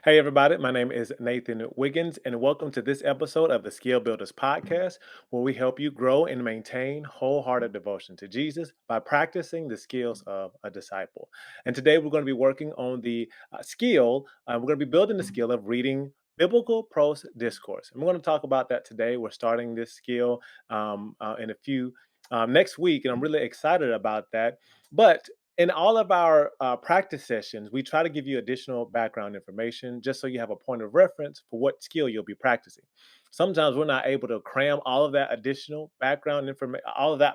Hey, everybody, my name is Nathan Wiggins, and welcome to this episode of the Skill Builders Podcast, where we help you grow and maintain wholehearted devotion to Jesus by practicing the skills of a disciple. And today we're going to be working on the we're going to be building the skill of reading biblical prose discourse. And we're going to talk about that today. We're starting this skill in a few next week, and I'm really excited about that. But in all of our practice sessions, we try to give you additional background information just so you have a point of reference for what skill you'll be practicing. Sometimes we're not able to cram all of that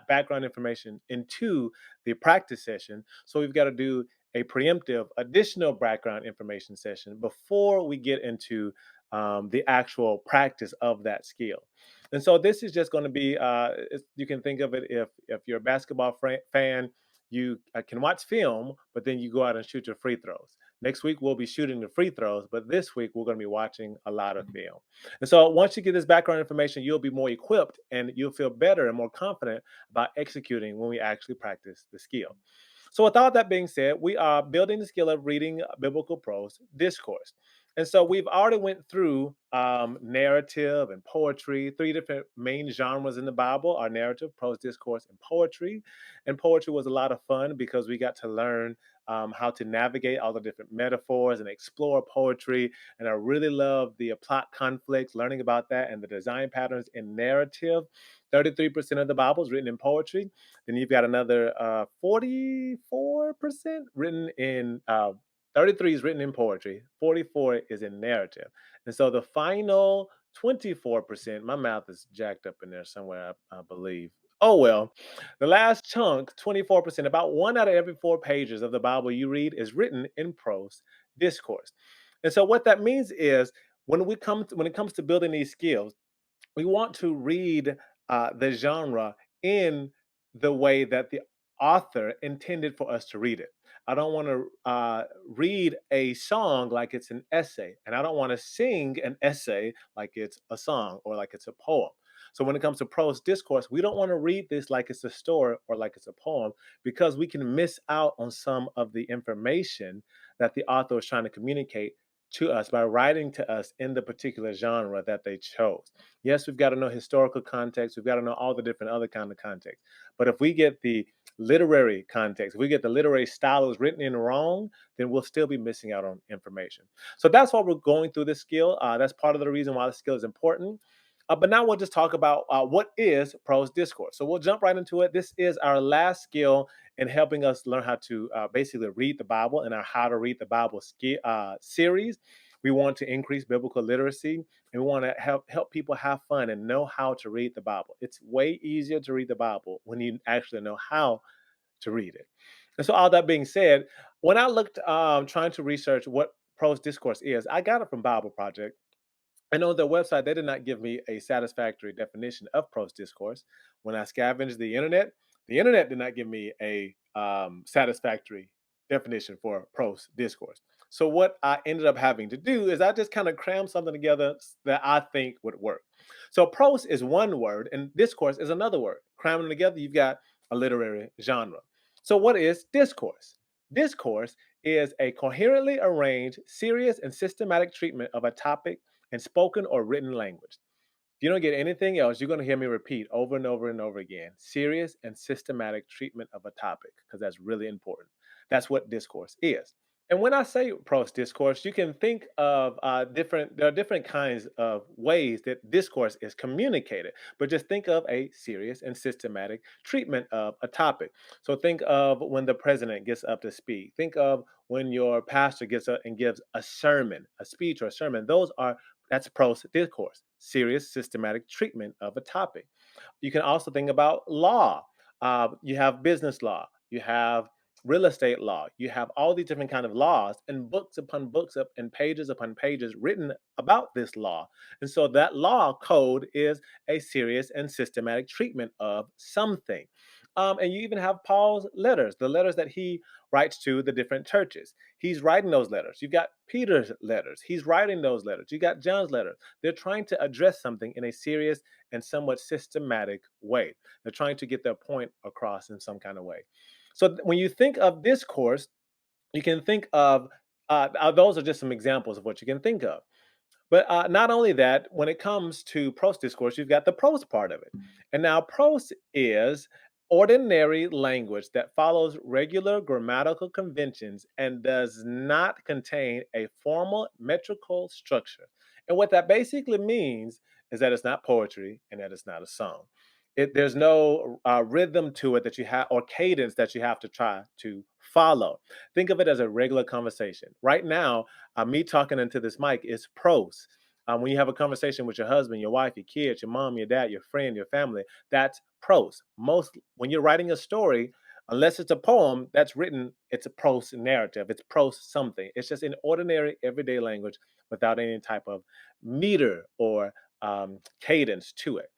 background information into the practice session. So we've got to do a preemptive additional background information session before we get into the actual practice of that skill. And so this is just going to be, you can think of it if you're a basketball fan, you can watch film, but then you go out and shoot your free throws. Next week, we'll be shooting the free throws, but this week, we're going to be watching a lot of film. And so, once you get this background information, you'll be more equipped and you'll feel better and more confident about executing when we actually practice the skill. So, with all that being said, we are building the skill of reading biblical prose discourse. And so we've already went through narrative and poetry, three different main genres in the Bible are narrative, prose discourse, and poetry. And poetry was a lot of fun because we got to learn how to navigate all the different metaphors and explore poetry. And I really love the plot conflicts, learning about that and the design patterns in narrative. 33% of the Bible is written in poetry. Then you've got another 44% written in 33 is written in poetry, 44 is in narrative. And so the final 24%, my math is jacked up in there somewhere, I believe. Oh, well, the last chunk, 24%, about one out of every four pages of the Bible you read is written in prose discourse. And so what that means is when it comes to building these skills, we want to read the genre in the way that the author intended for us to read it. I don't want to read a song like it's an essay, and I don't want to sing an essay like it's a song or like it's a poem. So when it comes to prose discourse, we don't want to read this like it's a story or like it's a poem because we can miss out on some of the information that the author is trying to communicate to us by writing to us in the particular genre that they chose. Yes, we've got to know historical context. We've got to know all the different other kind of context. But if we get the literary context, if we get the literary style is written in wrong, then we'll still be missing out on information. So that's why we're going through this skill. That's part of the reason why the skill is important. But now we'll just talk about what is prose discourse. So we'll jump right into it. This is our last skill in helping us learn how to basically read the Bible in our How to Read the Bible series. We want to increase biblical literacy and we want to help people have fun and know how to read the Bible. It's way easier to read the Bible when you actually know how to read it. And so, all that being said, when I looked trying to research what prose discourse is, I got it from Bible Project. And on their website, they did not give me a satisfactory definition of prose discourse. When I scavenged the internet did not give me a satisfactory definition for prose discourse. So what I ended up having to do is I just kind of crammed something together that I think would work. So prose is one word and discourse is another word. Cramming them together, you've got a literary genre. So what is discourse? Discourse is a coherently arranged, serious, and systematic treatment of a topic in spoken or written language. If you don't get anything else, you're going to hear me repeat over and over and over again serious and systematic treatment of a topic, because that's really important. That's what discourse is. And when I say prose discourse, you can think of there are different kinds of ways that discourse is communicated, but just think of a serious and systematic treatment of a topic. So think of when the president gets up to speak. Think of when your pastor gets up and gives a sermon, a speech or a sermon. That's prose discourse, serious, systematic treatment of a topic. You can also think about law. You have business law. You have real estate law. You have all these different kind of laws and books upon books up and pages upon pages written about this law. And so that law code is a serious and systematic treatment of something. And you even have Paul's letters, the letters that he writes to the different churches. He's writing those letters. You've got Peter's letters. He's writing those letters. You got John's letters. They're trying to address something in a serious and somewhat systematic way. They're trying to get their point across in some kind of way. So when you think of discourse, you can think of Those are just some examples of what you can think of. But not only that, when it comes to prose discourse, you've got the prose part of it. And now, prose is ordinary language that follows regular grammatical conventions and does not contain a formal metrical structure. And what that basically means is that it's not poetry and that it's not a song. There's no rhythm to it that you have or cadence that you have to try to follow. Think of it as a regular conversation. Right now, me talking into this mic is prose. When you have a conversation with your husband, your wife, your kids, your mom, your dad, your friend, your family, that's prose. Most when you're writing a story, unless it's a poem that's written, it's a prose narrative. It's prose something. It's just in ordinary everyday language without any type of meter or cadence to it.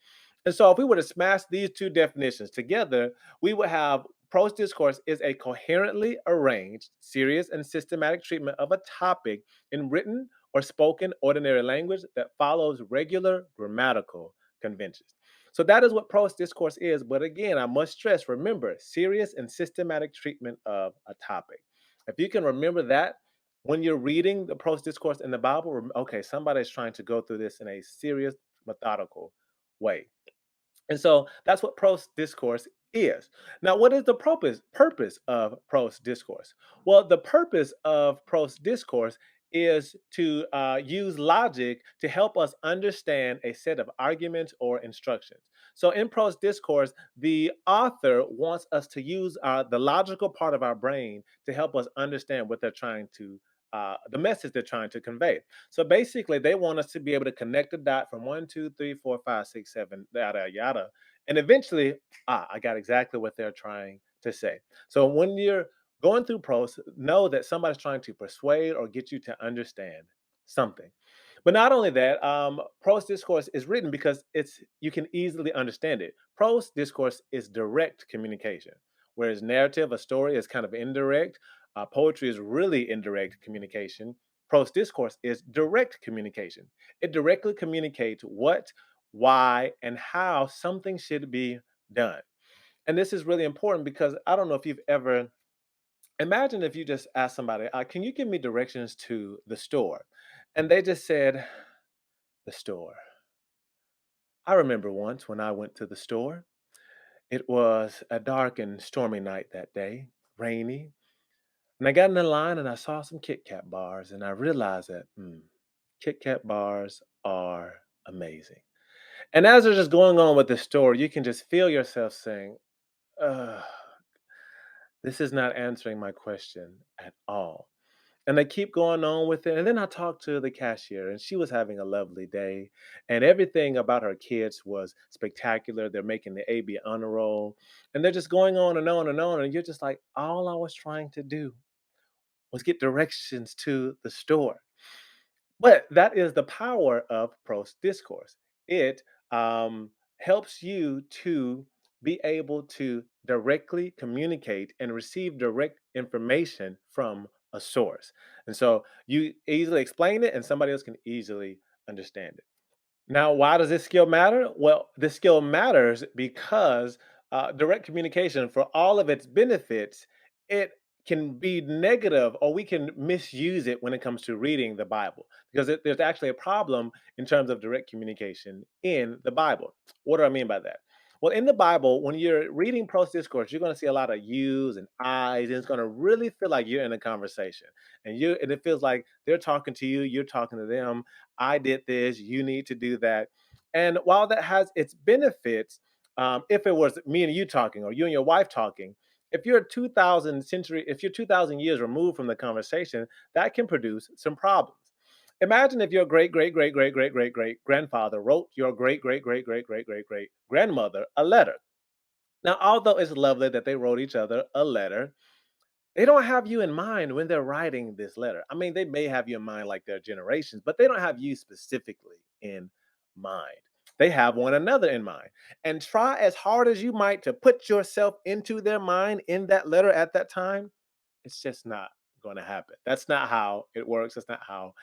And so, if we were to smash these two definitions together, we would have prose discourse is a coherently arranged, serious, and systematic treatment of a topic in written or spoken ordinary language that follows regular grammatical conventions. So, that is what prose discourse is. But again, I must stress remember, serious and systematic treatment of a topic. If you can remember that, when you're reading the prose discourse in the Bible, okay, somebody's trying to go through this in a serious, methodical way. And so that's what prose discourse is. Now, what is the purpose of prose discourse? Well, the purpose of prose discourse is to use logic to help us understand a set of arguments or instructions. So, in prose discourse, the author wants us to use the logical part of our brain to help us understand what they're trying to. The message they're trying to convey. So basically, they want us to be able to connect the dot from one, two, three, four, five, six, seven, yada, yada. And eventually, I got exactly what they're trying to say. So when you're going through prose, know that somebody's trying to persuade or get you to understand something. But not only that, prose discourse is written because it's you can easily understand it. Prose discourse is direct communication, whereas narrative, a story, is kind of indirect. Poetry is really indirect communication. Prose discourse is direct communication. It directly communicates what, why, and how something should be done. And this is really important because I don't know if you've ever imagine if you just asked somebody, "Can you give me directions to the store?" And they just said, "The store." I remember once when I went to the store. It was a dark and stormy night that day, rainy. And I got in the line and I saw some Kit Kat bars, and I realized that Kit Kat bars are amazing. And as they're just going on with the story, you can just feel yourself saying, Ugh, this is not answering my question at all. And they keep going on with it. And then I talked to the cashier, and she was having a lovely day. And everything about her kids was spectacular. They're making the AB honor roll. And they're just going on and on and on. And you're just like, all I was trying to do was get directions to the store. But that is the power of prose discourse. It helps you to be able to directly communicate and receive direct information from a source. And so you easily explain it, and somebody else can easily understand it. Now, why does this skill matter? Well, this skill matters because direct communication, for all of its benefits, it can be negative or we can misuse it when it comes to reading the Bible because there's actually a problem in terms of direct communication in the Bible. What do I mean by that? Well, in the Bible, when you're reading prose discourse, you're going to see a lot of yous and I's, and it's going to really feel like you're in a conversation, and it feels like they're talking to you, you're talking to them. I did this, you need to do that. And while that has its benefits, if it was me and you talking or you and your wife talking, if you're 2000 years removed from the conversation, that can produce some problems. Imagine if your great great great great great great great grandfather wrote your great great great great great great great grandmother a letter. Now, although it's lovely that they wrote each other a letter, they don't have you in mind when they're writing this letter. I mean, they may have you in mind like their generations, but they don't have you specifically in mind. They have one another in mind. And try as hard as you might to put yourself into their mind in that letter at that time, it's just not going to happen. That's not how it works. That's not how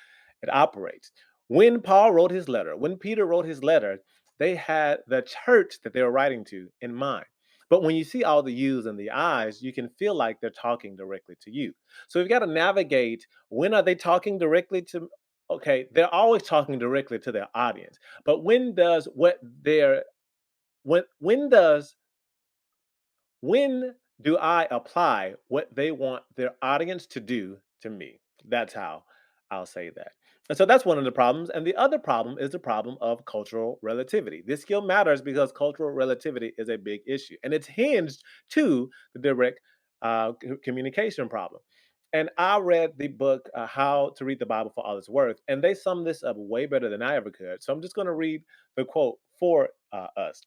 it operates. When Paul wrote his letter, when Peter wrote his letter, they had the church that they were writing to in mind. But when you see all the yous and the I's, you can feel like they're talking directly to you. So you've got to navigate, when are they talking directly to, okay, they're always talking directly to their audience. But when does when do I apply what they want their audience to do to me? That's how I'll say that. And so that's one of the problems. And the other problem is the problem of cultural relativity. This skill matters because cultural relativity is a big issue, and it's hinged to the direct communication problem. And I read the book, How to Read the Bible for All It's Worth, and they sum this up way better than I ever could. So I'm just going to read the quote for us.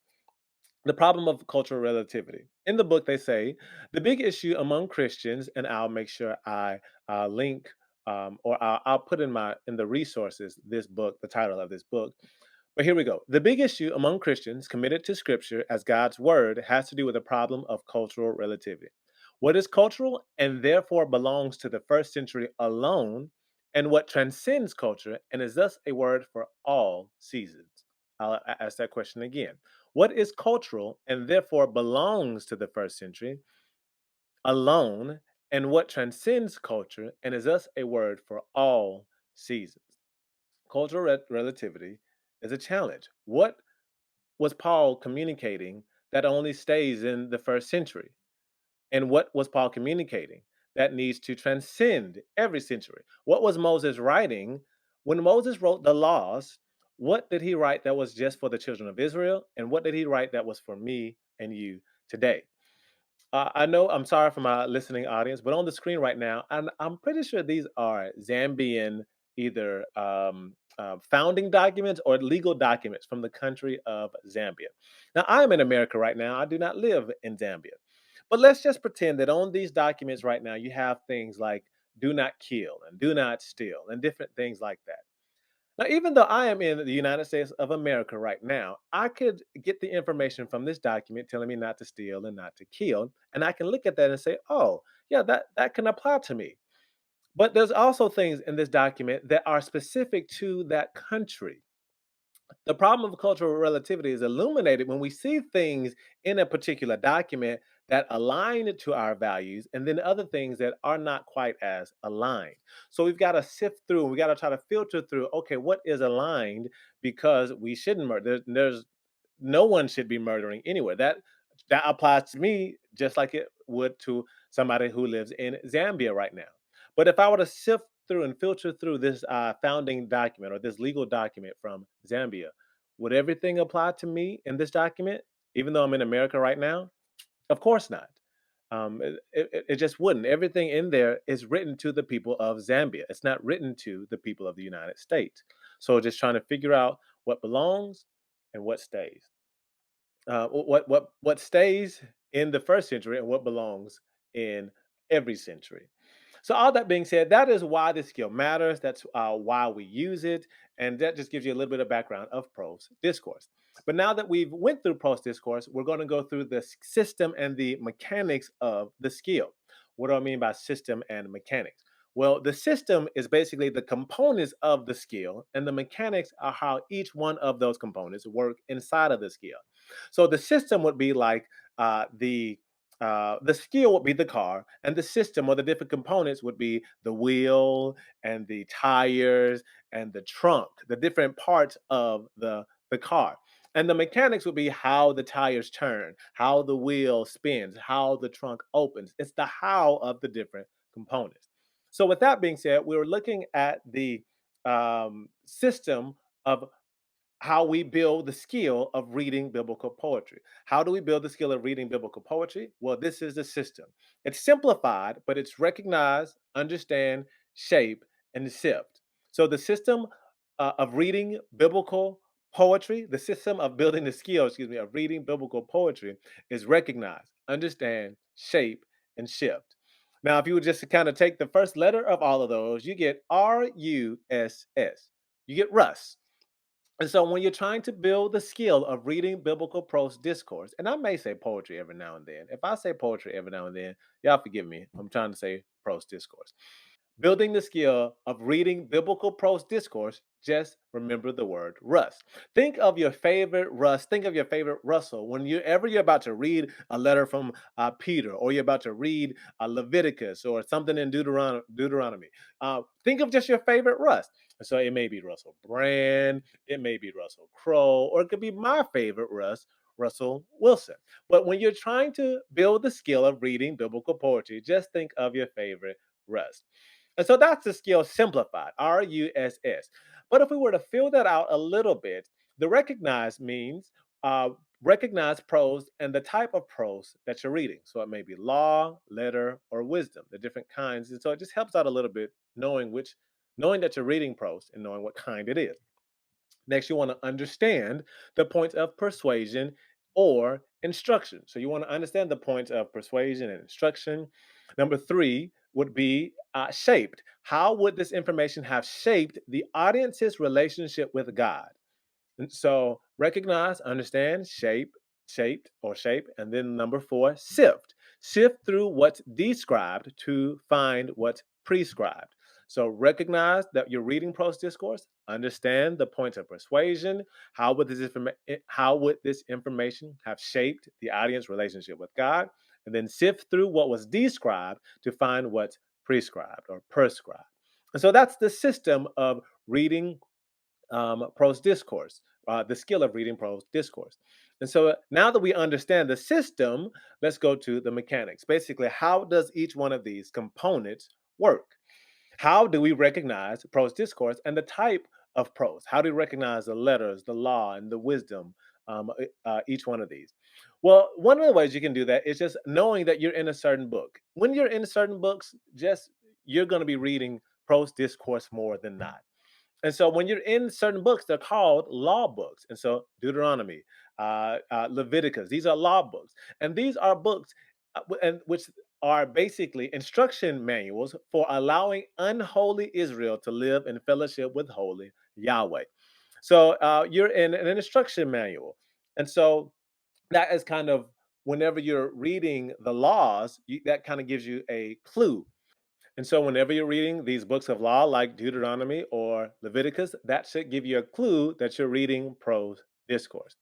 The problem of cultural relativity. In the book, they say the big issue among Christians, and I'll make sure I link or I'll put in the resources this book, the title of this book. But here we go. The big issue among Christians committed to Scripture as God's word has to do with the problem of cultural relativity. What is cultural and therefore belongs to the first century alone, and what transcends culture and is thus a word for all seasons. Ask that question again. What is cultural and therefore belongs to the first century alone, and what transcends culture and is thus a word for all seasons? Cultural relativity is a challenge. What was Paul communicating that only stays in the first century? And what was Paul communicating that needs to transcend every century? What was Moses writing when Moses wrote the laws? What did he write that was just for the children of Israel? And what did he write that was for me and you today? I know, I'm sorry for my listening audience, but on the screen right now, and I'm pretty sure these are Zambian either founding documents or legal documents from the country of Zambia. Now, I am in America right now. I do not live in Zambia. But let's just pretend that on these documents right now, you have things like do not kill and do not steal and different things like that. Now, even though I am in the United States of America right now, I could get the information from this document telling me not to steal and not to kill. And I can look at that and say, oh, yeah, that can apply to me. But there's also things in this document that are specific to that country. The problem of cultural relativity is illuminated when we see things in a particular document that align to our values and then other things that are not quite as aligned. So we've got to sift through and we got to try to filter through, okay, what is aligned, because we shouldn't murder. There's no one should be murdering anywhere. That applies to me just like it would to somebody who lives in Zambia right now. But if I were to sift through and filter through this founding document or this legal document from Zambia, would everything apply to me in this document, even though I'm in America right now? Of course not. It just wouldn't. Everything in there is written to the people of Zambia. It's not written to the people of the United States. So just trying to figure out what belongs and what stays. What stays in the first century and what belongs in every century. So all that being said, that is why this skill matters. That's why we use it, and that just gives you a little bit of background of prose discourse. But now that we've went through prose discourse, we're going to go through the system and the mechanics of the skill. What do I mean by system and mechanics? Well, the system is basically the components of the skill, and the mechanics are how each one of those components work inside of the skill. So the system would be like the skill would be the car, and the system or the different components would be the wheel and the tires and the trunk, the different parts of the car. And the mechanics would be how the tires turn, how the wheel spins, how the trunk opens. It's the how of the different components. So, with that being said, we were looking at the system of how we build the skill of reading biblical poetry. How do we build the skill of reading biblical poetry? Well, this is the system. It's simplified, but it's recognize, understand, shape, and sift. So the system of reading biblical poetry, the system of building the skill, excuse me, of reading biblical poetry is recognize, understand, shape, and shift. Now, if you would just kind of take the first letter of all of those, you get RUSS. You get Russ. And so when you're trying to build the skill of reading biblical prose discourse, and I may say poetry every now and then. If I say poetry every now and then, y'all forgive me. I'm trying to say prose discourse. Building the skill of reading biblical prose discourse, just remember the word Russ. Think of your favorite Russ. Think of your favorite Russell. Whenever you're about to read a letter from Peter, or you're about to read Leviticus, or something in Deuteronomy, think of just your favorite Russ. So it may be Russell Brand, it may be Russell Crowe, or it could be my favorite Russ, Russell Wilson. But when you're trying to build the skill of reading biblical poetry, just think of your favorite Russ. And so that's the skill simplified, RUSS. But if we were to fill that out a little bit, the recognize means uh, recognize prose and the type of prose that you're reading. So it may be law, letter, or wisdom, the different kinds. And so it just helps out a little bit knowing that you're reading prose and knowing what kind it is. Next, you want to understand the points of persuasion or instruction. So you want to understand the points of persuasion and instruction. Number three would be shaped. How would this information have shaped the audience's relationship with God? And so recognize, understand, shape, and then number four, sift. Sift through what's described to find what's prescribed. So recognize that you're reading prose discourse, understand the points of persuasion. How would this information have shaped the audience relationship with God? And then sift through what was described to find what's prescribed or prescribed. And so that's the system of reading prose discourse, the skill of reading prose discourse. And so now that we understand the system, let's go to the mechanics. Basically, how does each one of these components work? How do we recognize prose discourse and the type of prose? How do we recognize the letters, the law, and the wisdom? Each one of these. Well, one of the ways you can do that is just knowing that you're in a certain book. When you're in certain books, just you're going to be reading prose discourse more than not. And so when you're in certain books, they're called law books. And so Deuteronomy, Leviticus, these are law books. And these are books and which are basically instruction manuals for allowing unholy Israel to live in fellowship with holy Yahweh. So you're in an instruction manual. And so that is kind of whenever you're reading the laws, that kind of gives you a clue. And so, whenever you're reading these books of law like Deuteronomy or Leviticus, that should give you a clue that you're reading prose discourse.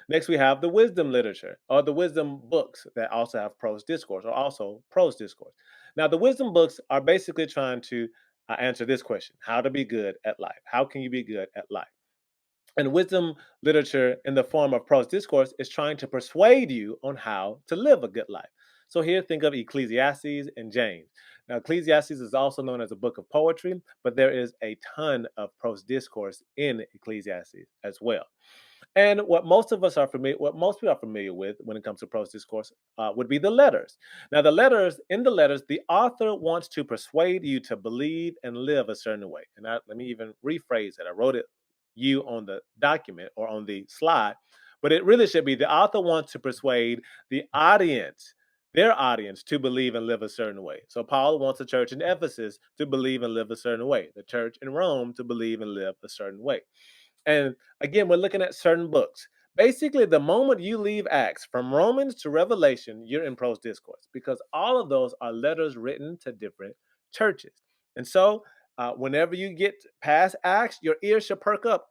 Next, we have the wisdom literature or the wisdom books that also have prose discourse or also prose discourse. Now, the wisdom books are basically trying to answer this question: how to be good at life? How can you be good at life? And wisdom literature in the form of prose discourse is trying to persuade you on how to live a good life. So here, think of Ecclesiastes and James. Now, Ecclesiastes is also known as a book of poetry, but there is a ton of prose discourse in Ecclesiastes as well. And what most people are familiar with when it comes to prose discourse would be the letters. Now, in the letters, the author wants to persuade you to believe and live a certain way. And let me even rephrase it. I wrote it you on the document or on the slide, but it really should be the author wants to persuade the audience, their audience, to believe and live a certain way. So Paul wants the church in Ephesus to believe and live a certain way, the church in Rome to believe and live a certain way. And again, we're looking at certain books. Basically, the moment you leave Acts from Romans to Revelation, you're in prose discourse because all of those are letters written to different churches. And so, whenever you get past Acts, your ears should perk up.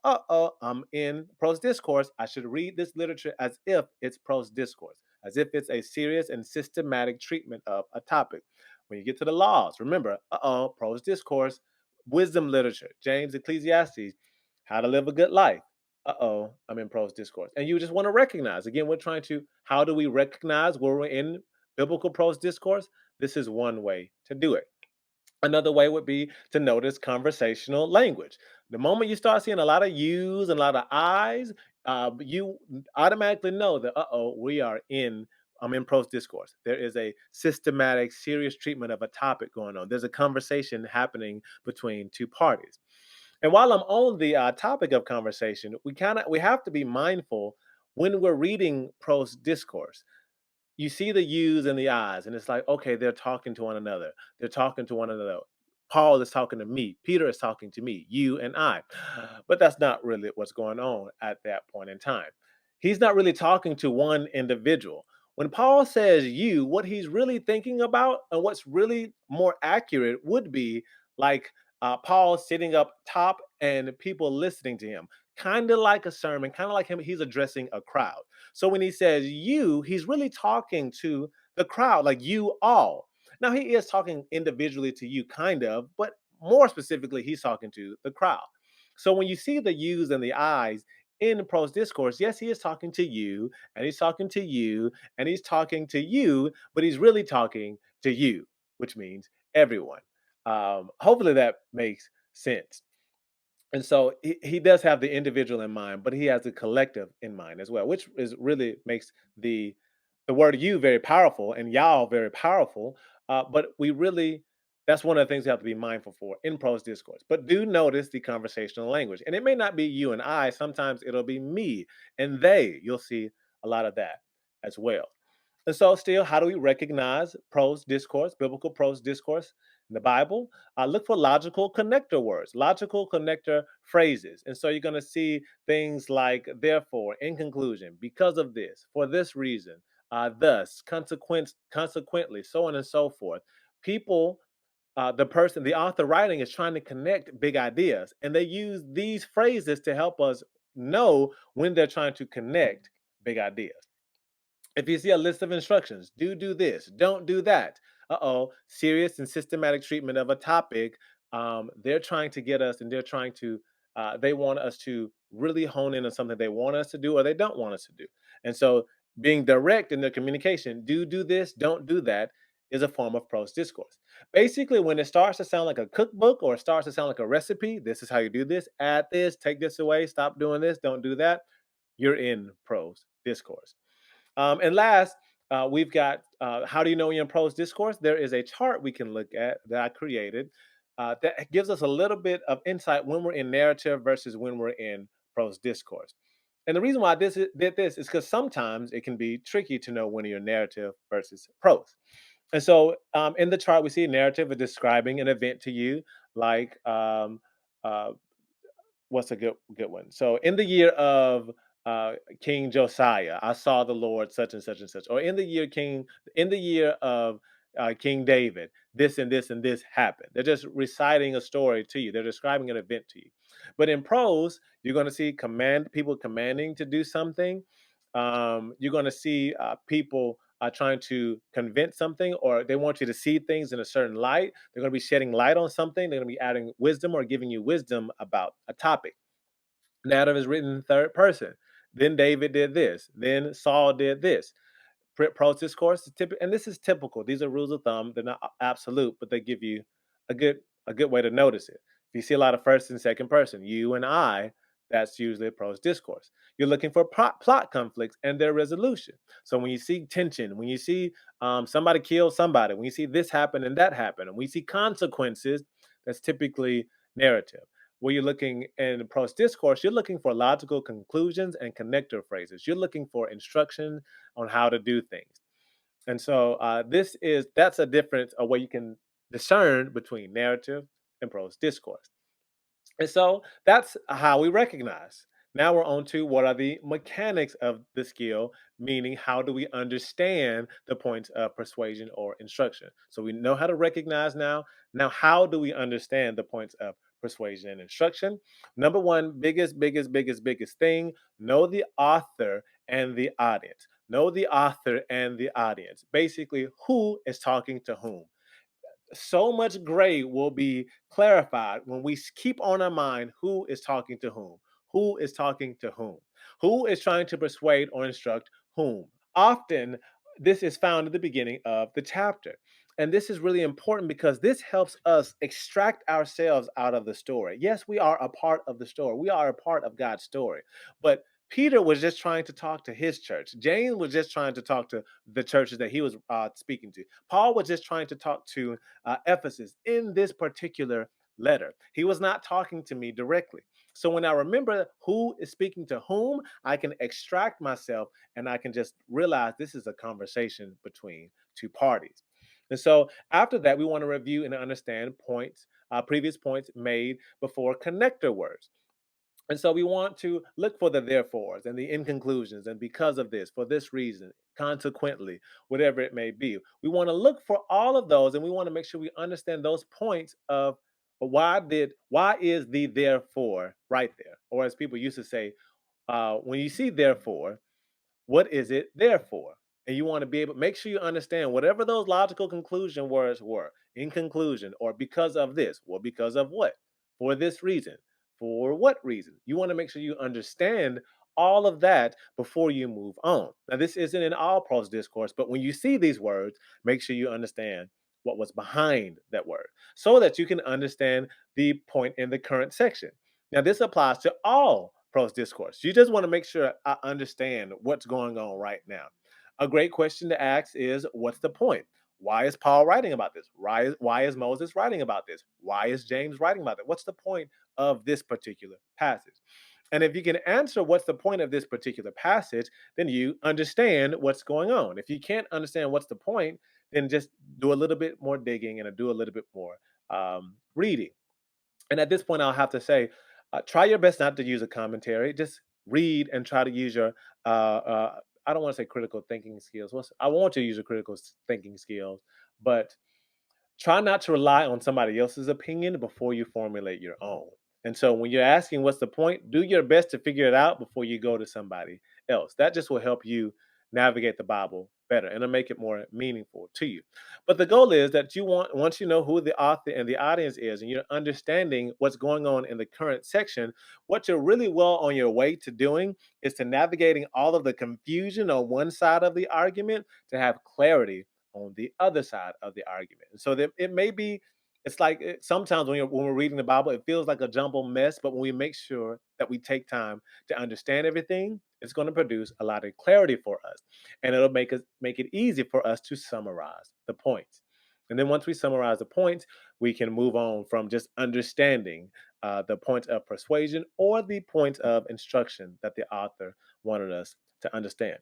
I'm in prose discourse. I should read this literature as if it's prose discourse, as if it's a serious and systematic treatment of a topic. When you get to the laws, remember, prose discourse, wisdom literature, James, Ecclesiastes, how to live a good life. I'm in prose discourse. And you just want to recognize. Again, how do we recognize where we're in biblical prose discourse? This is one way to do it. Another way would be to notice conversational language. The moment you start seeing a lot of yous and a lot of I's, you automatically know that, I'm in prose discourse. There is a systematic, serious treatment of a topic going on. There's a conversation happening between two parties. And while I'm on the topic of conversation, we have to be mindful when we're reading prose discourse. You see the yous and the I's, and it's like, okay, they're talking to one another. They're talking to one another. Paul is talking to me. Peter is talking to me, you and I. But that's not really what's going on at that point in time. He's not really talking to one individual. When Paul says you, what he's really thinking about and what's really more accurate would be like Paul sitting up top and people listening to him, kind of like a sermon, kind of like him. He's addressing a crowd. So when he says you, he's really talking to the crowd, like you all. Now he is talking individually to you, kind of, but more specifically, he's talking to the crowd. So when you see the yous and the I's in the prose discourse, yes, he is talking to you, and he's talking to you, and he's talking to you, but he's really talking to you, which means everyone. Hopefully that makes sense. And so he does have the individual in mind, but he has the collective in mind as well, which is really makes the word you very powerful and y'all very powerful. But we really that's one of the things we have to be mindful for in prose discourse. But do notice the conversational language. And it may not be you and I, sometimes it'll be me and they. You'll see a lot of that as well. And so, still, how do we recognize prose discourse, biblical prose discourse in the Bible? Look for logical connector words, logical connector phrases. And so, you're going to see things like therefore, in conclusion, because of this, for this reason, thus, consequently, so on and so forth. People, the author writing is trying to connect big ideas, and they use these phrases to help us know when they're trying to connect big ideas. If you see a list of instructions, do this, don't do that. Uh-oh, serious and systematic treatment of a topic. They're trying to get us and they want us to really hone in on something they want us to do or they don't want us to do. And so being direct in their communication, do this, don't do that, is a form of prose discourse. Basically, when it starts to sound like a cookbook or it starts to sound like a recipe, this is how you do this, add this, take this away, stop doing this, don't do that, you're in prose discourse. And last, we've got how do you know you're in prose discourse? There is a chart we can look at that I created that gives us a little bit of insight when we're in narrative versus when we're in prose discourse. And the reason why did this is because sometimes it can be tricky to know when you're narrative versus prose. And so in the chart, we see a narrative of describing an event to you, like uh, what's a good one? So in the year of King Josiah, I saw the Lord such and such and such. Or in the year of King David, this and this and this happened. They're just reciting a story to you. They're describing an event to you. But in prose, you're going to see people commanding to do something. You're going to see people trying to convince something, or they want you to see things in a certain light. They're going to be shedding light on something. They're going to be adding wisdom or giving you wisdom about a topic. Narrative is written in third person. Then David did this. Then Saul did this. Prose discourse is typical, and this is typical. These are rules of thumb. They're not absolute, but they give you a good a good way to notice it. If you see a lot of first and second person, you and I, that's usually a prose discourse. You're looking for plot conflicts and their resolution. So when you see tension, when you see somebody kill somebody, when you see this happen and that happen, and we see consequences, that's typically narrative. Where you're looking in prose discourse, you're looking for logical conclusions and connector phrases. You're looking for instruction on how to do things. And so that's a difference, a way you can discern between narrative and prose discourse. And so that's how we recognize. Now we're on to what are the mechanics of the skill, meaning how do we understand the points of persuasion or instruction? So we know how to recognize now. Now, how do we understand the points of persuasion and instruction? Number one, biggest thing, know the author and the audience. Know the author and the audience. Basically, who is talking to whom? So much gray will be clarified when we keep on our mind who is talking to who is talking to who is trying to persuade or instruct whom. Often, this is found at the beginning of the chapter. And this is really important because this helps us extract ourselves out of the story. Yes, we are a part of the story, we are a part of God's story. But Peter was just trying to talk to his church. James was just trying to talk to the churches that he was speaking to. Paul was just trying to talk to Ephesus in this particular letter. He was not talking to me directly. So when I remember who is speaking to whom, I can extract myself and I can just realize this is a conversation between two parties. And so after that, we want to review and understand previous points made before connector words. And so we want to look for the therefores and the in conclusions and because of this, for this reason, consequently, whatever it may be. We want to look for all of those and we want to make sure we understand those points of why is the therefore right there? Or as people used to say, when you see therefore, what is it there for? And you want to be able make sure you understand whatever those logical conclusion words were. In conclusion, or because of this, well, because of what? For this reason. For what reason? You want to make sure you understand all of that before you move on. Now, this isn't in all prose discourse, but when you see these words, make sure you understand what was behind that word so that you can understand the point in the current section. Now, this applies to all prose discourse. You just want to make sure I understand what's going on right now. A great question to ask is, what's the point? Why is Paul writing about this? Why is Moses writing about this? Why is James writing about it? What's the point of this particular passage? And if you can answer what's the point of this particular passage, then you understand what's going on. If you can't understand what's the point, then just do a little bit more digging and do a little bit more reading. And at this point, I'll have to say, try your best not to use a commentary. Just read and try to use your. I don't want to say critical thinking skills. I want to use your critical thinking skills, but try not to rely on somebody else's opinion before you formulate your own. And so when you're asking what's the point, do your best to figure it out before you go to somebody else. That just will help you navigate the Bible better and it'll make it more meaningful to you. But the goal is that you want once you know who the author and the audience is and you're understanding what's going on in the current section, what you're really well on your way to doing is to navigating all of the confusion on one side of the argument to have clarity on the other side of the argument. And so that it may be, it's like sometimes when we're reading the Bible, it feels like a jumbled mess. But when we make sure that we take time to understand everything, it's going to produce a lot of clarity for us, and it'll make it easy for us to summarize the points. And then once we summarize the points, we can move on from just understanding the point of persuasion or the point of instruction that the author wanted us to understand.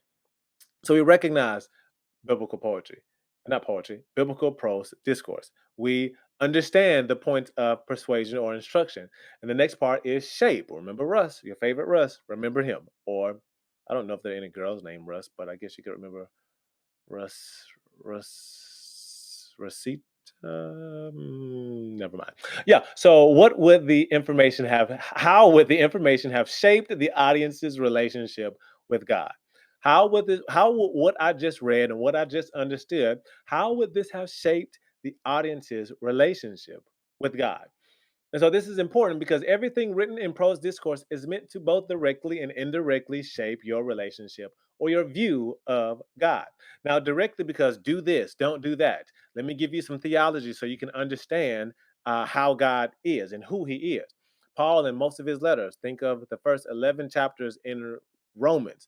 So we recognize biblical poetry, not poetry, biblical prose discourse. We understand the point of persuasion or instruction. And the next part is shape. Remember Russ, your favorite Russ, remember him. Or I don't know if there are any girls named Russ, but I guess you could remember Russ, Rosita. Never mind. Yeah. So, what would the information have? How would the information have shaped the audience's relationship with God? How would this? How would what I just read and what I just understood? How would this have shaped the audience's relationship with God? And so this is important because everything written in prose discourse is meant to both directly and indirectly shape your relationship or your view of God. Now, directly because do this, don't do that. Let me give you some theology so you can understand how God is and who He is. Paul, in most of his letters, think of the first 11 chapters in Romans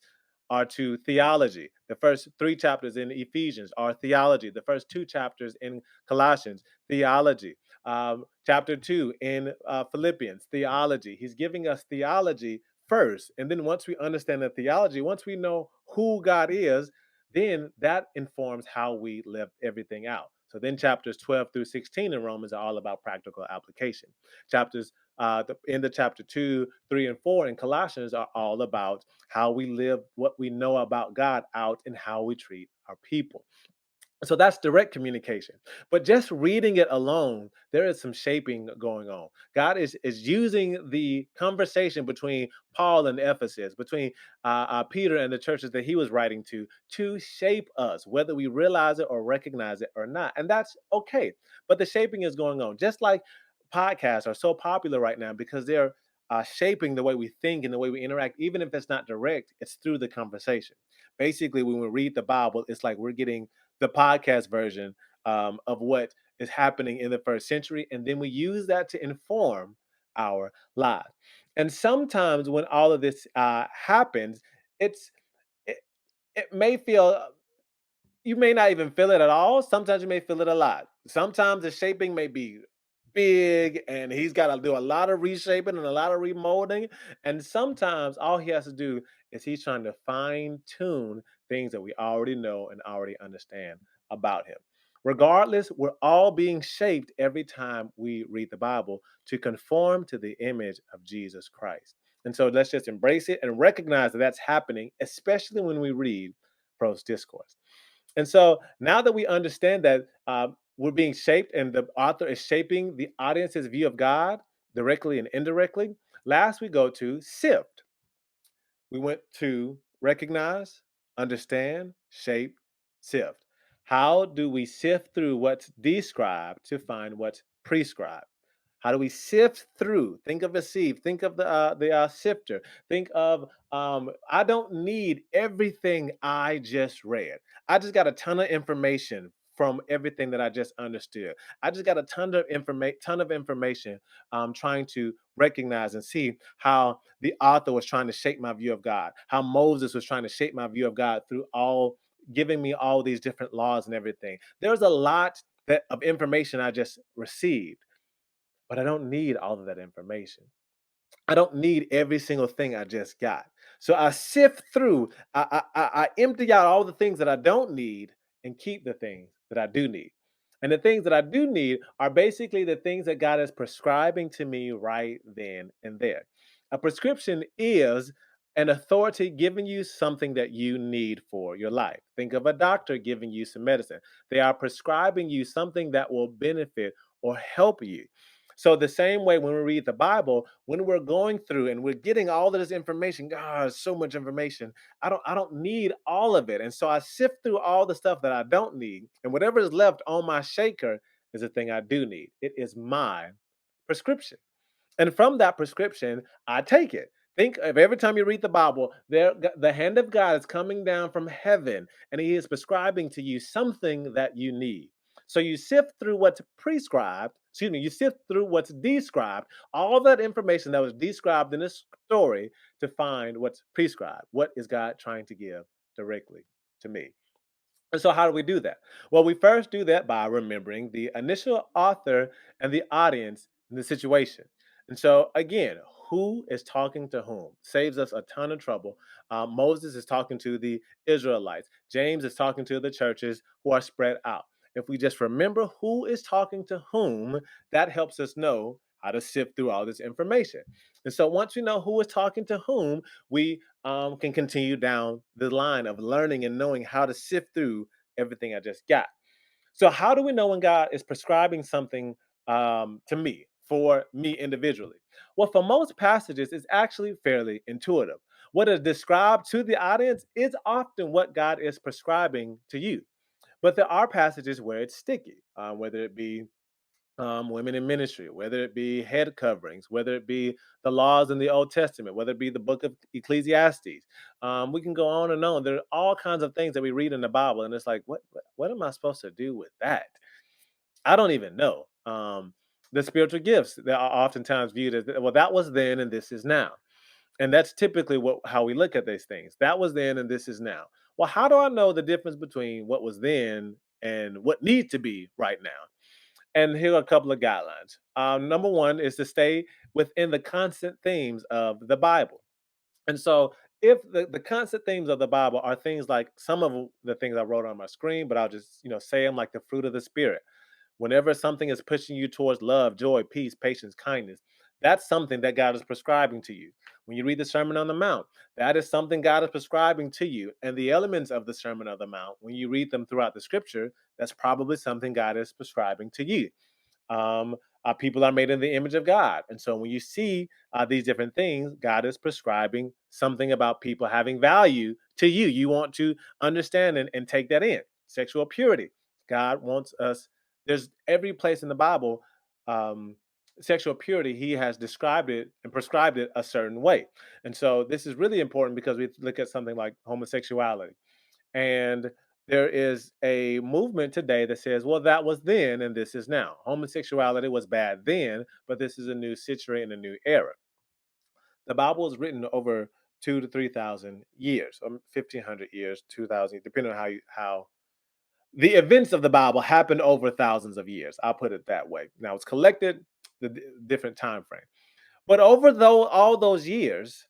are to theology. The first 3 chapters in Ephesians are theology. The first 2 chapters in Colossians, theology. Chapter 2 in Philippians, theology. He's giving us theology first. And then once we understand the theology, once we know who God is, then that informs how we live everything out. So then chapters 12 through 16 in Romans are all about practical application. Chapters in the chapter 2, 3, and 4 in Colossians are all about how we live what we know about God out and how we treat our people. So that's direct communication. But just reading it alone, there is some shaping going on. God is using the conversation between Paul and Ephesus, between Peter and the churches that he was writing to shape us, whether we realize it or recognize it or not. And that's okay. But the shaping is going on. Just like podcasts are so popular right now because they're shaping the way we think and the way we interact, even if it's not direct, it's through the conversation. Basically, when we read the Bible, it's like we're getting the podcast version of what is happening in the first century, and then we use that to inform our lives. And sometimes when all of this happens, it's it, it may feel you may not even feel it at all. Sometimes you may feel it a lot. Sometimes the shaping may be big and he's got to do a lot of reshaping and a lot of remolding. And sometimes all he has to do is he's trying to fine tune things that we already know and already understand about him. Regardless, we're all being shaped every time we read the Bible to conform to the image of Jesus Christ. And so let's just embrace it and recognize that that's happening, especially when we read prose discourse. And so now that we understand that, we're being shaped, and the author is shaping the audience's view of God directly and indirectly. Last, we go to sift. We went to recognize, understand, shape, sift. How do we sift through what's described to find what's prescribed? How do we sift through? Think of a sieve. Think of the sifter. Think of I don't need everything I just read. I just got a ton of information from everything that I just understood. I just got a ton of information, trying to recognize and see how the author was trying to shape my view of God, how Moses was trying to shape my view of God through all giving me all these different laws and everything. There's a lot of information I just received, but I don't need all of that information. I don't need every single thing I just got. So I sift through, I empty out all the things that I don't need and keep the things that I do need. And the things that I do need are basically the things that God is prescribing to me right then and there. A prescription is an authority giving you something that you need for your life. Think of a doctor giving you some medicine. They are prescribing you something that will benefit or help you. So the same way when we read the Bible, when we're going through and we're getting all of this information, God, so much information. I don't need all of it. And so I sift through all the stuff that I don't need. And whatever is left on my shaker is the thing I do need. It is my prescription. And from that prescription, I take it. Think of every time you read the Bible, the hand of God is coming down from heaven and he is prescribing to you something that you need. So you sift through what's prescribed, excuse me, you sift through what's described, all that information that was described in this story to find what's prescribed. What is God trying to give directly to me? And so, how do we do that? Well, we first do that by remembering the initial author and the audience in the situation. And so, again, who is talking to whom saves us a ton of trouble. Moses is talking to the Israelites, James is talking to the churches who are spread out. If we just remember who is talking to whom, that helps us know how to sift through all this information. And so, once we know who is talking to whom, we can continue down the line of learning and knowing how to sift through everything I just got. So, how do we know when God is prescribing something to me, for me individually? Well, for most passages, it's actually fairly intuitive. What is described to the audience is often what God is prescribing to you. But there are passages where it's sticky, whether it be women in ministry, whether it be head coverings, whether it be the laws in the Old Testament, whether it be the book of Ecclesiastes. We can go on and on. There are all kinds of things that we read in the Bible, and it's like, what am I supposed to do with that? I don't even know. The spiritual gifts that are oftentimes viewed as, well, that was then and this is now. And that's typically what how we look at these things. That was then and this is now. Well, how do I know the difference between what was then and what needs to be right now? And here are a couple of guidelines. Number one is to stay within the constant themes of the Bible. And so, if the constant themes of the Bible are things like some of the things I wrote on my screen, but I'll just say them, like the fruit of the Spirit. Whenever something is pushing you towards love, joy, peace, patience, kindness, that's something that God is prescribing to you. When you read the Sermon on the Mount, that is something God is prescribing to you. And the elements of the Sermon on the Mount, when you read them throughout the Scripture, that's probably something God is prescribing to you. um, People are made in the image of God. And so when you see these different things, God is prescribing something about people having value to you. You want to understand and take that in. Sexual purity. God wants us, there's every place in the Bible, um, sexual purity, he has described it and prescribed it a certain way. And so this is really important because we look at something like homosexuality. And there is a movement today that says, well, that was then and this is now. Homosexuality was bad then, but this is a new century and a new era. The Bible was written over 2 to 3,000 years, or 1,500 years, 2,000, depending on how the events of the Bible happened over thousands of years. I'll put it that way. Now it's collected different time frame. But over all those years,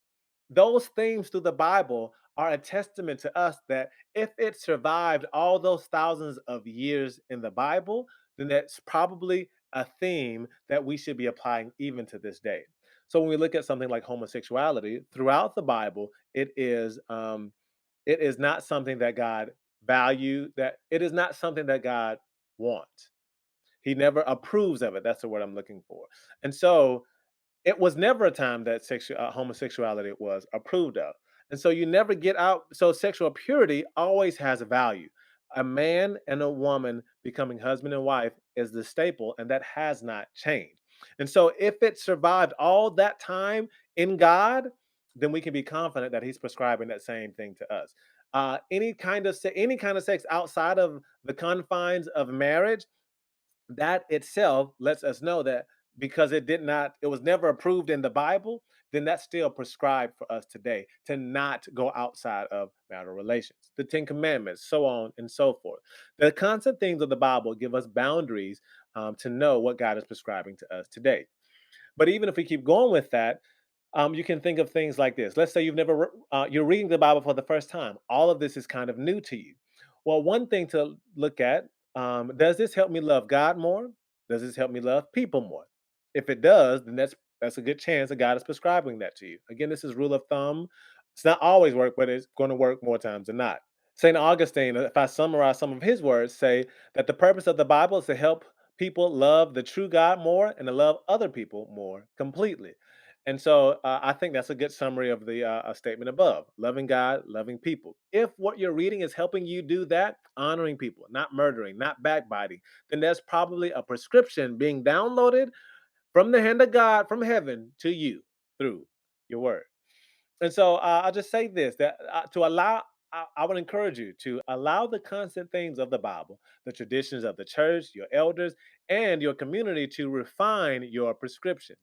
those themes through the Bible are a testament to us that if it survived all those thousands of years in the Bible, then that's probably a theme that we should be applying even to this day. So when we look at something like homosexuality throughout the Bible, it is not something that God value, that it is not something that God wants. He never approves of it. That's the word I'm looking for. And so it was never a time that homosexuality was approved of. And so you never get out. So sexual purity always has a value. A man and a woman becoming husband and wife is the staple, and that has not changed. And so if it survived all that time in God, then we can be confident that He's prescribing that same thing to us. Any kind of sex outside of the confines of marriage, that itself lets us know that because it was never approved in the Bible, then that's still prescribed for us today to not go outside of marital relations. The Ten Commandments, so on and so forth. The constant things of the Bible give us boundaries to know what God is prescribing to us today. But even if we keep going with that, you can think of things like this. Let's say you're reading the Bible for the first time. All of this is kind of new to you. Well, one thing to look at: does this help me love God more? Does this help me love people more? If it does, then that's a good chance that God is prescribing that to you. Again, this is rule of thumb. It's not always work, but it's going to work more times than not. St. Augustine, if I summarize some of his words, say that the purpose of the Bible is to help people love the true God more and to love other people more completely. And so I think that's a good summary of the statement above: loving God, loving people. If what you're reading is helping you do that, honoring people, not murdering, not backbiting, then there's probably a prescription being downloaded from the hand of God from heaven to you through your word. And so I'll just say this: that I would encourage you to allow the constant things of the Bible, the traditions of the church, your elders, and your community to refine your prescriptions.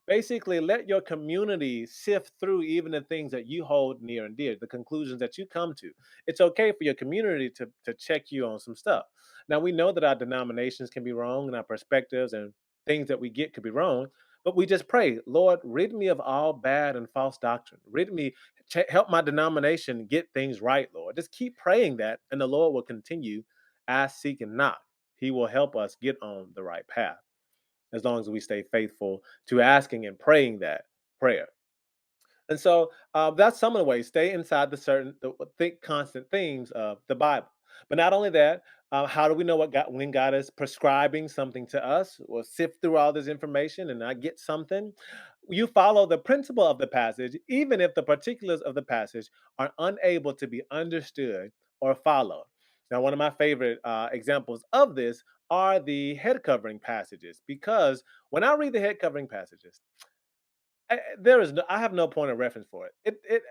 Basically, let your community sift through even the things that you hold near and dear, the conclusions that you come to. It's okay for your community to check you on some stuff. Now, we know that our denominations can be wrong and our perspectives and things that we get could be wrong, but we just pray, Lord, rid me of all bad and false doctrine. Help my denomination get things right, Lord. Just keep praying that, and the Lord will continue. Ask, seek, and knock. He will help us get on the right path as long as we stay faithful to asking and praying that prayer. And so that's some of the ways. Stay inside think constant themes of the Bible. But not only that, how do we know when God is prescribing something to us? We'll sift through all this information and I get something. You follow the principle of the passage, even if the particulars of the passage are unable to be understood or followed. Now, one of my favorite examples of this are the head covering passages, because when I read the head covering passages, I have no point of reference for it.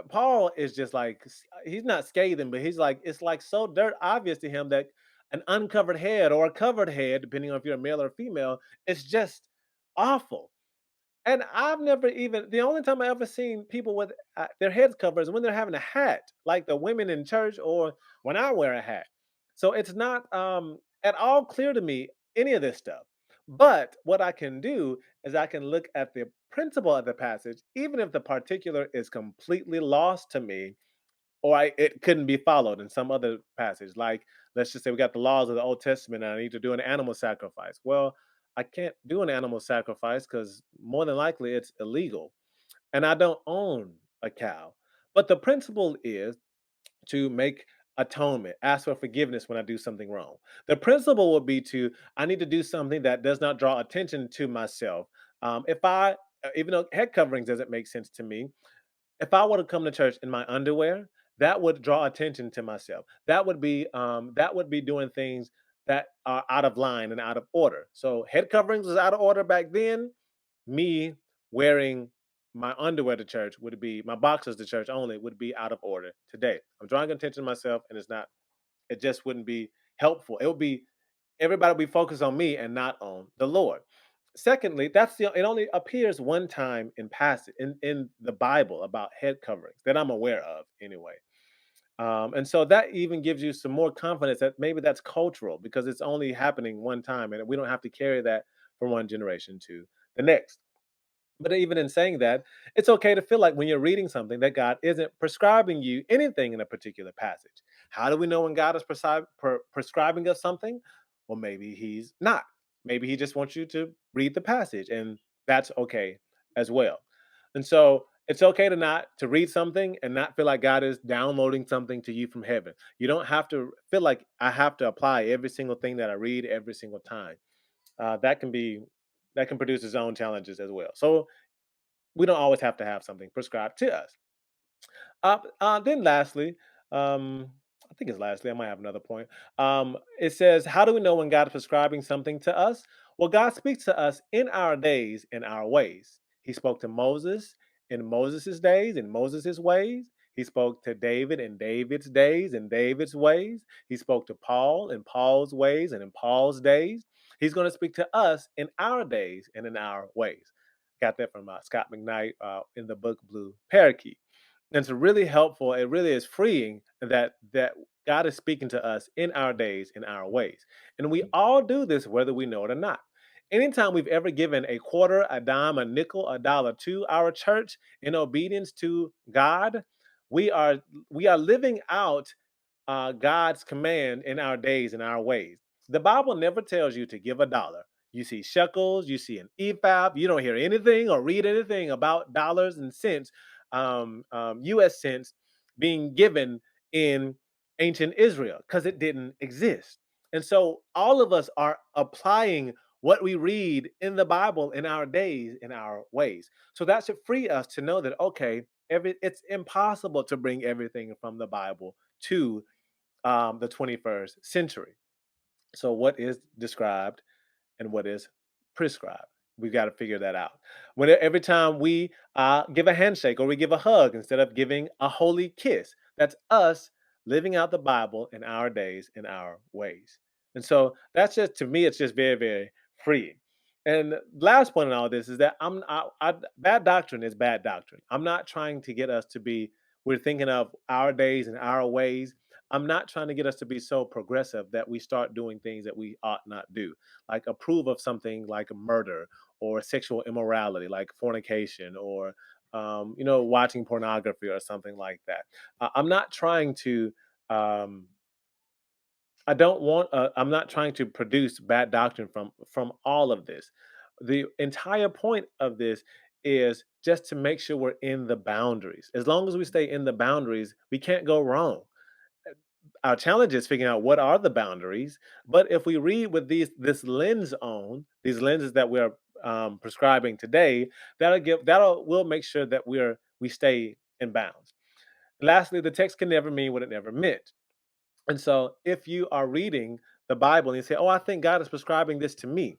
Paul is just like he's not scathing, but he's like it's like so dirt obvious to him that an uncovered head or a covered head, depending on if you're a male or female, is just awful. And I've never even the only time I ever seen people with their heads covered is when they're having a hat, like the women in church or when I wear a hat. So it's not at all clear to me any of this stuff. But what I can do is I can look at the principle of the passage, even if the particular is completely lost to me, or it couldn't be followed in some other passage. Like, let's just say we got the laws of the Old Testament and I need to do an animal sacrifice. Well, I can't do an animal sacrifice because more than likely it's illegal. And I don't own a cow. But the principle is to make atonement, ask for forgiveness when I do something wrong. The principle would be I need to do something that does not draw attention to myself. Even though head coverings doesn't make sense to me, if I were to come to church in my underwear, that would draw attention to myself. That would be doing things that are out of line and out of order. So head coverings was out of order back then. Me wearing my underwear to church would be my boxers to church only would be out of order today. I'm drawing attention to myself, and it's not. It just wouldn't be helpful. It would be everybody would be focused on me and not on the Lord. Secondly, it only appears one time in the Bible about head coverings that I'm aware of anyway. And so that even gives you some more confidence that maybe that's cultural because it's only happening one time and we don't have to carry that from one generation to the next. But even in saying that, it's okay to feel like when you're reading something that God isn't prescribing you anything in a particular passage. How do we know when God is prescribing us something? Well, maybe He's not. Maybe He just wants you to read the passage, and that's okay as well. And so it's okay to read something and not feel like God is downloading something to you from heaven. You don't have to feel like I have to apply every single thing that I read every single time. that can be that can produce its own challenges as well. So we don't always have to have something prescribed to us. Then lastly, I think it's lastly, I might have another point. It says, how do we know when God is prescribing something to us? Well, God speaks to us in our days, in our ways. He spoke to Moses in Moses' days, in Moses' ways. He spoke to David in David's days, in David's ways. He spoke to Paul in Paul's ways and in Paul's days. He's going to speak to us in our days and in our ways. Got that from Scott McKnight in the book Blue Parakeet. And it's really helpful. It really is freeing that God is speaking to us in our days, in our ways. And we all do this whether we know it or not. Anytime we've ever given a quarter, a dime, a nickel, a dollar to our church in obedience to God, we are we are living out God's command in our days and our ways. The Bible never tells you to give a dollar. You see shekels, you see an ephab, you don't hear anything or read anything about dollars and cents, U.S. cents being given in ancient Israel because it didn't exist. And so all of us are applying what we read in the Bible in our days, in our ways. So that should free us to know that, okay, it's impossible to bring everything from the Bible to the 21st century. So, what is described and what is prescribed? We've got to figure that out. Every time we give a handshake or we give a hug instead of giving a holy kiss, that's us living out the Bible in our days, in our ways. And so that's just to me, it's just very, very freeing. And last point in all this is that bad doctrine is bad doctrine. I'm not trying to get us to be. We're thinking of our days and our ways. I'm not trying to get us to be so progressive that we start doing things that we ought not do, like approve of something like murder or sexual immorality, like fornication or watching pornography or something like that. I'm not trying to. I don't want. I'm not trying to produce bad doctrine from all of this. The entire point of this is just to make sure we're in the boundaries. As long as we stay in the boundaries, we can't go wrong. Our challenge is figuring out what are the boundaries. But if we read with this lens on these lenses that we're prescribing today, that'll will make sure that we stay in bounds. Lastly, the text can never mean what it never meant. And so, if you are reading the Bible and you say, "Oh, I think God is prescribing this to me,"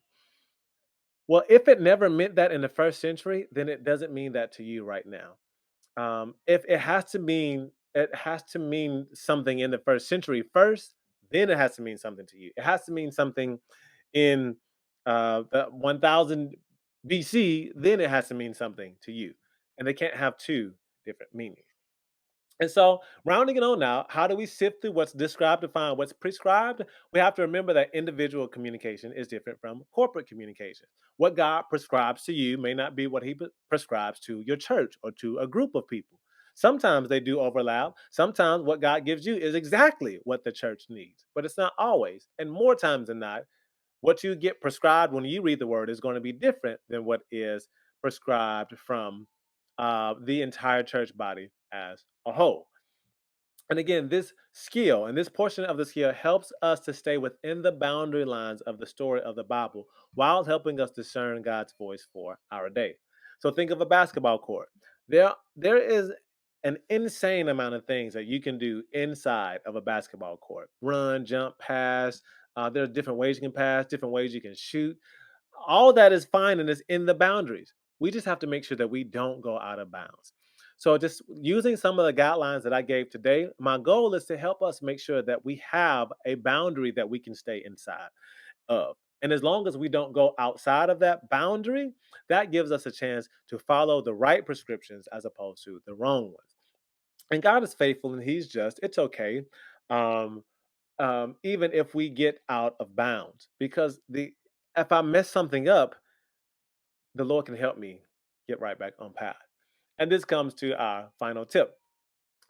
well, if it never meant that in the first century, then it doesn't mean that to you right now. If it has to mean something in the first century first, then it has to mean something to you. It has to mean something in the 1000 BC, then it has to mean something to you. And they can't have two different meanings. And so, rounding it on now, how do we sift through what's described to find what's prescribed? We have to remember that individual communication is different from corporate communication. What God prescribes to you may not be what He prescribes to your church or to a group of people. Sometimes they do overlap. Sometimes what God gives you is exactly what the church needs, but it's not always. And more times than not, what you get prescribed when you read the word is going to be different than what is prescribed from the entire church body as a whole. And again, this skill and this portion of the skill helps us to stay within the boundary lines of the story of the Bible while helping us discern God's voice for our day. So think of a basketball court. There is an insane amount of things that you can do inside of a basketball court. Run, jump, pass. There are different ways you can pass, different ways you can shoot. All that is fine and is in the boundaries. We just have to make sure that we don't go out of bounds. So, just using some of the guidelines that I gave today, my goal is to help us make sure that we have a boundary that we can stay inside of. And as long as we don't go outside of that boundary, that gives us a chance to follow the right prescriptions as opposed to the wrong ones. And God is faithful and He's just. It's okay. Um, Even if we get out of bounds, because the if I mess something up, the Lord can help me get right back on path. And this comes to our final tip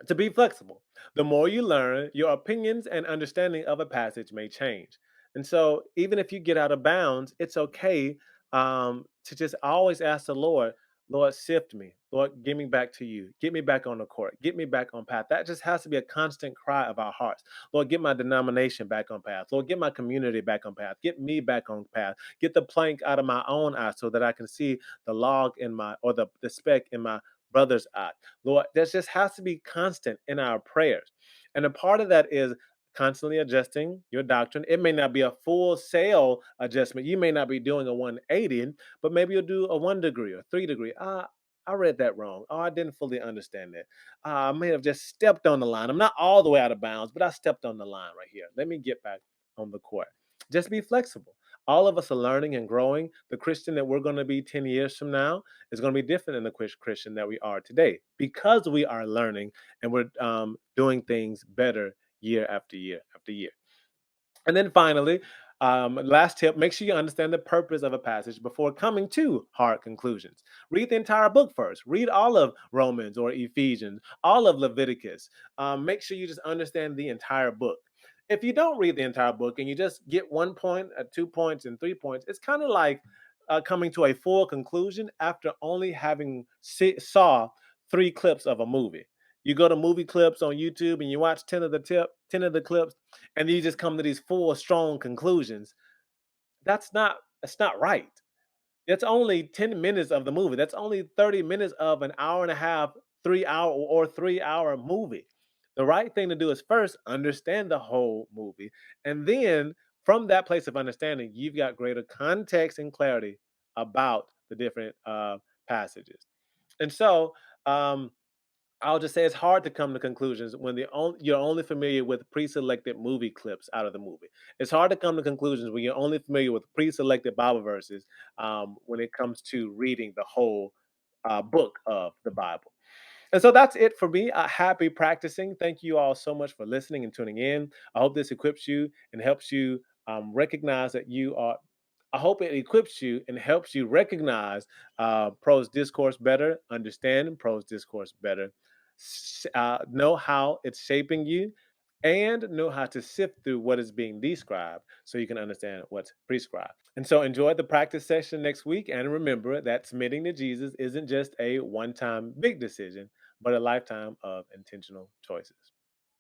to be flexible. The more you learn, your opinions and understanding of a passage may change. And so, even if you get out of bounds, it's okay to just always ask the Lord, Lord, sift me. Lord, give me back to you. Get me back on the court. Get me back on path. That just has to be a constant cry of our hearts. Lord, get my denomination back on path. Lord, get my community back on path. Get me back on path. Get the plank out of my own eye so that I can see the log in my, or the speck in my brother's eye. Lord, there just has to be constant in our prayers. And a part of that is constantly adjusting your doctrine. It may not be a full sail adjustment. You may not be doing a 180, but maybe you'll do a 1 degree or 3 degree. I read that wrong. Oh, I didn't fully understand that. I may have just stepped on the line. I'm not all the way out of bounds, but I stepped on the line right here. Let me get back on the court. Just be flexible. All of us are learning and growing. The Christian that we're going to be 10 years from now is going to be different than the Christian that we are today because we are learning and we're doing things better year after year after year. And then finally, last tip, make sure you understand the purpose of a passage before coming to hard conclusions. Read the entire book first. Read all of Romans or Ephesians, all of Leviticus. Make sure you just understand the entire book. If you don't read the entire book and you just get 1 point, 2 points, and 3 points, it's kind of like coming to a full conclusion after only having saw 3 clips of a movie. You go to movie clips on YouTube and you watch 10 of the clips, and you just come to these full strong conclusions. That's not right. It's only 10 minutes of the movie. That's only 30 minutes of an hour and a half, 3 hour or 3 hour movie. The right thing to do is first understand the whole movie. And then from that place of understanding, you've got greater context and clarity about the different passages. And so, um, I'll just say it's hard to come to conclusions when you're only familiar with pre-selected movie clips out of the movie. It's hard to come to conclusions when you're only familiar with pre-selected Bible verses when it comes to reading the whole book of the Bible. And so that's it for me. Happy practicing. Thank you all so much for listening and tuning in. I hope this equips you and helps you recognize that you are. I hope it equips you and helps you recognize prose discourse better, understand prose discourse better, know how it's shaping you, and know how to sift through what is being described so you can understand what's prescribed. And so enjoy the practice session next week. And remember that submitting to Jesus isn't just a one time big decision, but a lifetime of intentional choices.